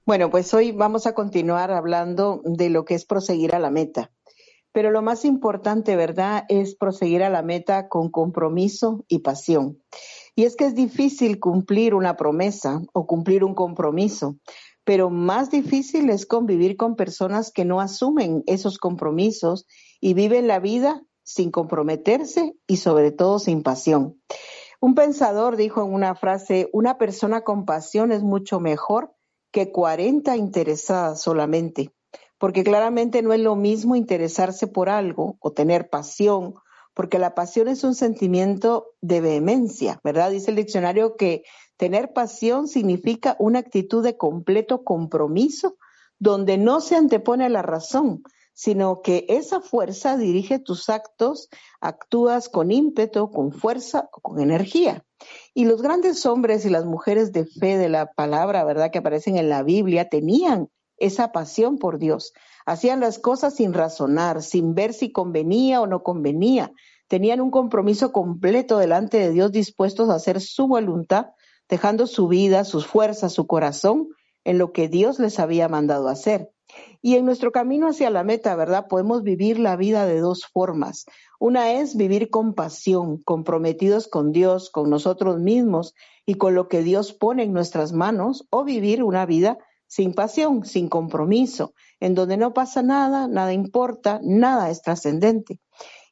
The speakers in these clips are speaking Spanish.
Bueno, pues hoy vamos a continuar hablando de lo que es proseguir a la meta. Pero lo más importante, ¿verdad?, es proseguir a la meta con compromiso y pasión. Y es que es difícil cumplir una promesa o cumplir un compromiso, pero más difícil es convivir con personas que no asumen esos compromisos y viven la vida sin comprometerse y sobre todo sin pasión. Un pensador dijo en una frase: una persona con pasión es mucho mejor que 40 interesadas solamente, porque claramente no es lo mismo interesarse por algo o tener pasión, porque la pasión es un sentimiento de vehemencia, ¿verdad? Dice el diccionario que tener pasión significa una actitud de completo compromiso donde no se antepone a la razón, sino que esa fuerza dirige tus actos, actúas con ímpetu, con fuerza o con energía. Y los grandes hombres y las mujeres de fe de la palabra, ¿verdad?, que aparecen en la Biblia, tenían esa pasión por Dios. Hacían las cosas sin razonar, sin ver si convenía o no convenía. Tenían un compromiso completo delante de Dios, dispuestos a hacer su voluntad, dejando su vida, sus fuerzas, su corazón en lo que Dios les había mandado hacer. Y en nuestro camino hacia la meta, ¿verdad?, podemos vivir la vida de dos formas. Una es vivir con pasión, comprometidos con Dios, con nosotros mismos y con lo que Dios pone en nuestras manos, o vivir una vida sin pasión, sin compromiso, en donde no pasa nada, nada importa, nada es trascendente.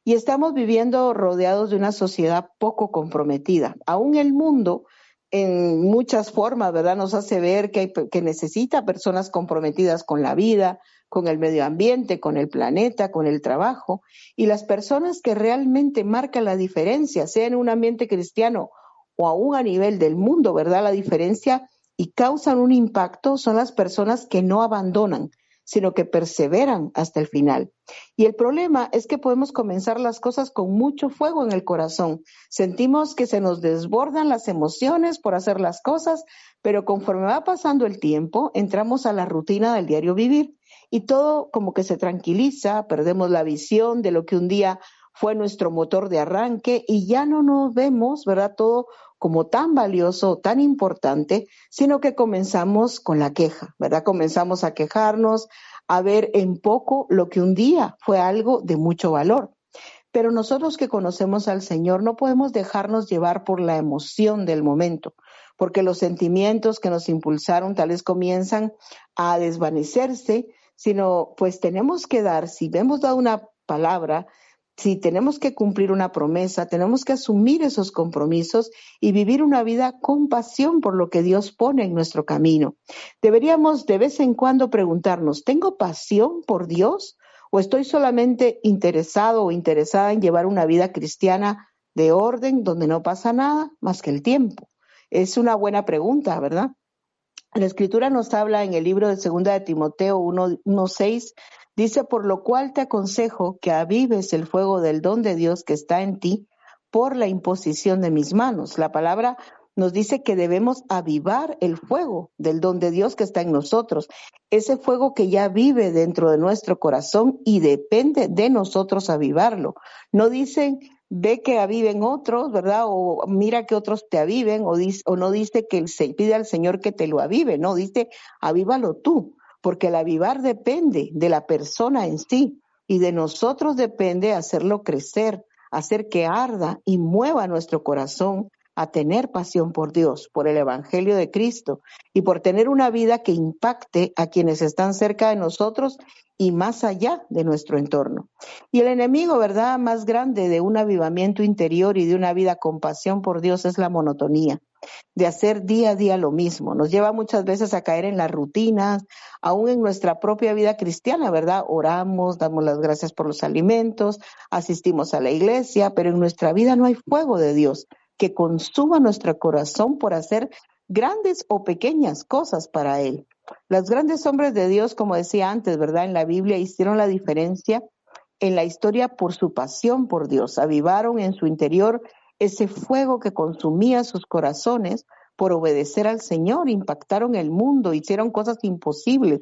Y estamos viviendo rodeados de una sociedad poco comprometida. Aún el mundo, en muchas formas, ¿verdad?, nos hace ver que necesita personas comprometidas con la vida, con el medio ambiente, con el planeta, con el trabajo. Y las personas que realmente marcan la diferencia, sea en un ambiente cristiano o aún a nivel del mundo, ¿verdad?, la diferencia y causan un impacto son las personas que no abandonan, sino que perseveran hasta el final. Y el problema es que podemos comenzar las cosas con mucho fuego en el corazón. Sentimos que se nos desbordan las emociones por hacer las cosas, pero conforme va pasando el tiempo, entramos a la rutina del diario vivir y todo como que se tranquiliza, perdemos la visión de lo que un día fue nuestro motor de arranque y ya no nos vemos, ¿verdad?, todo como tan valioso, tan importante, sino que comenzamos con la queja, ¿verdad? Comenzamos a quejarnos, a ver en poco lo que un día fue algo de mucho valor. Pero nosotros que conocemos al Señor no podemos dejarnos llevar por la emoción del momento, porque los sentimientos que nos impulsaron tal vez comienzan a desvanecerse, sino pues tenemos que dar, si hemos dado una palabra, si tenemos que cumplir una promesa, tenemos que asumir esos compromisos y vivir una vida con pasión por lo que Dios pone en nuestro camino. Deberíamos de vez en cuando preguntarnos: ¿tengo pasión por Dios? ¿O estoy solamente interesado o interesada en llevar una vida cristiana de orden donde no pasa nada más que el tiempo? Es una buena pregunta, ¿verdad? La Escritura nos habla en el libro de Segunda de Timoteo 1:6, dice: por lo cual te aconsejo que avives el fuego del don de Dios que está en ti por la imposición de mis manos. La palabra nos dice que debemos avivar el fuego del don de Dios que está en nosotros, ese fuego que ya vive dentro de nuestro corazón y depende de nosotros avivarlo. No dicen: ve que aviven otros, ¿verdad? O mira que otros te aviven, o no dice que se pide al Señor que te lo avive, no, dice: avívalo tú, porque el avivar depende de la persona en sí y de nosotros depende hacerlo crecer, hacer que arda y mueva nuestro corazón a tener pasión por Dios, por el Evangelio de Cristo y por tener una vida que impacte a quienes están cerca de nosotros y más allá de nuestro entorno. Y el enemigo, ¿verdad?, más grande de un avivamiento interior y de una vida con pasión por Dios es la monotonía, de hacer día a día lo mismo. Nos lleva muchas veces a caer en las rutinas, aún en nuestra propia vida cristiana, ¿verdad? Oramos, damos las gracias por los alimentos, asistimos a la iglesia, pero en nuestra vida no hay fuego de Dios que consuma nuestro corazón por hacer grandes o pequeñas cosas para Él. Los grandes hombres de Dios, como decía antes, ¿verdad?, en la Biblia hicieron la diferencia en la historia por su pasión por Dios. Avivaron en su interior ese fuego que consumía sus corazones por obedecer al Señor, impactaron el mundo, hicieron cosas imposibles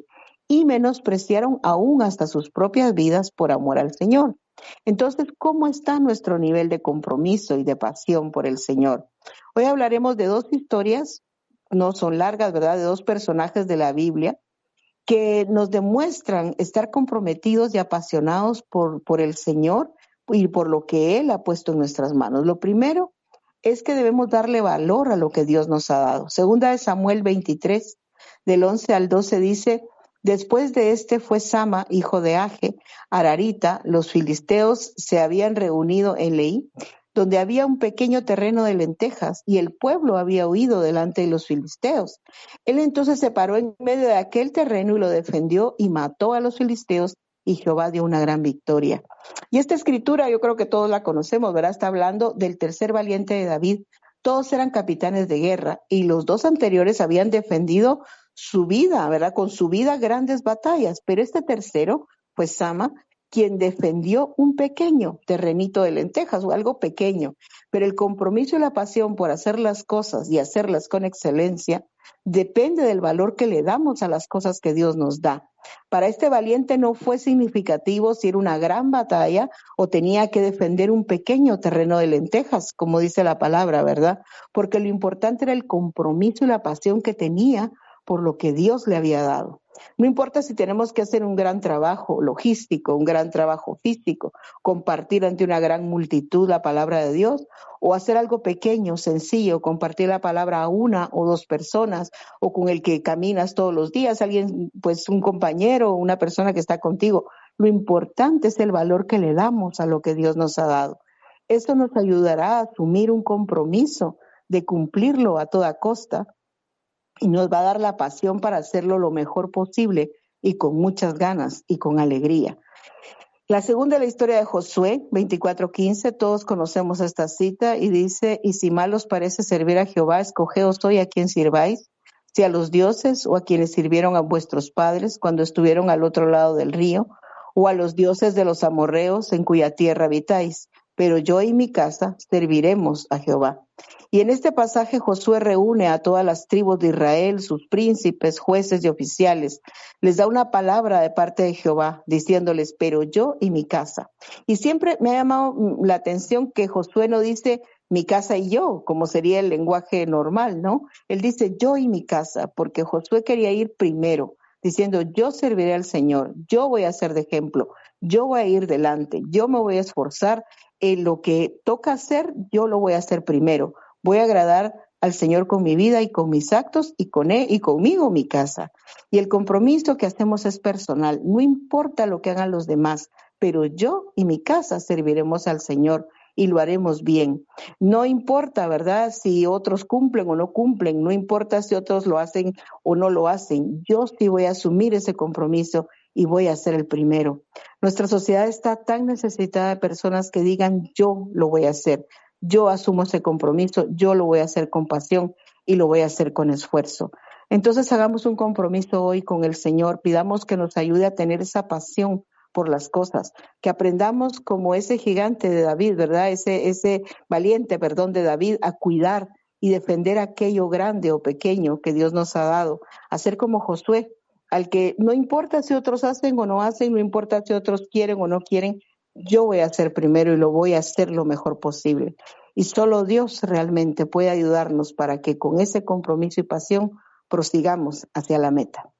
y menospreciaron aún hasta sus propias vidas por amor al Señor. Entonces, ¿cómo está nuestro nivel de compromiso y de pasión por el Señor? Hoy hablaremos de dos historias, no son largas, ¿verdad?, de dos personajes de la Biblia que nos demuestran estar comprometidos y apasionados por el Señor y por lo que Él ha puesto en nuestras manos. Lo primero es que debemos darle valor a lo que Dios nos ha dado. Segunda de Samuel 23, del 11 al 12 dice: después de este fue Sama, hijo de Age, Ararita, los filisteos se habían reunido en Leí, donde había un pequeño terreno de lentejas, y el pueblo había huido delante de los filisteos. Él entonces se paró en medio de aquel terreno y lo defendió y mató a los filisteos, y Jehová dio una gran victoria. Y esta escritura yo creo que todos la conocemos, ¿verdad? Está hablando del tercer valiente de David. Todos eran capitanes de guerra y los dos anteriores habían defendido su vida, ¿verdad? Con su vida grandes batallas, pero este tercero fue Sama, quien defendió un pequeño terrenito de lentejas o algo pequeño, pero el compromiso y la pasión por hacer las cosas y hacerlas con excelencia depende del valor que le damos a las cosas que Dios nos da. Para este valiente no fue significativo si era una gran batalla o tenía que defender un pequeño terreno de lentejas, como dice la palabra, ¿verdad? Porque lo importante era el compromiso y la pasión que tenía por lo que Dios le había dado. No importa si tenemos que hacer un gran trabajo logístico, un gran trabajo físico, compartir ante una gran multitud la palabra de Dios, o hacer algo pequeño, sencillo, compartir la palabra a una o dos personas, o con el que caminas todos los días, alguien, pues un compañero, una persona que está contigo. Lo importante es el valor que le damos a lo que Dios nos ha dado. Esto nos ayudará a asumir un compromiso de cumplirlo a toda costa, y nos va a dar la pasión para hacerlo lo mejor posible y con muchas ganas y con alegría. La segunda es la historia de Josué 24:15. Todos conocemos esta cita y dice: y si mal os parece servir a Jehová, escogeos hoy a quien sirváis, si a los dioses o a quienes sirvieron a vuestros padres cuando estuvieron al otro lado del río, o a los dioses de los amorreos en cuya tierra habitáis. Pero yo y mi casa serviremos a Jehová. Y en este pasaje Josué reúne a todas las tribus de Israel, sus príncipes, jueces y oficiales. Les da una palabra de parte de Jehová, diciéndoles: pero yo y mi casa. Y siempre me ha llamado la atención que Josué no dice mi casa y yo, como sería el lenguaje normal, ¿no? Él dice yo y mi casa, porque Josué quería ir primero, diciendo: yo serviré al Señor, yo voy a ser de ejemplo, yo voy a ir delante, yo me voy a esforzar en lo que toca hacer, yo lo voy a hacer primero. Voy a agradar al Señor con mi vida y con mis actos y con Él y conmigo, mi casa. Y el compromiso que hacemos es personal. No importa lo que hagan los demás, pero yo y mi casa serviremos al Señor y lo haremos bien. No importa, ¿verdad?, si otros cumplen o no cumplen. No importa si otros lo hacen o no lo hacen. Yo sí voy a asumir ese compromiso y voy a ser el primero. Nuestra sociedad está tan necesitada de personas que digan yo lo voy a hacer. Yo asumo ese compromiso, yo lo voy a hacer con pasión y lo voy a hacer con esfuerzo. Entonces hagamos un compromiso hoy con el Señor, pidamos que nos ayude a tener esa pasión por las cosas, que aprendamos como ese gigante de David, ¿verdad? Ese valiente, de David, a cuidar y defender aquello grande o pequeño que Dios nos ha dado, a ser como Josué, al que no importa si otros hacen o no hacen, no importa si otros quieren o no quieren, yo voy a hacer primero y lo voy a hacer lo mejor posible. Y solo Dios realmente puede ayudarnos para que con ese compromiso y pasión prosigamos hacia la meta.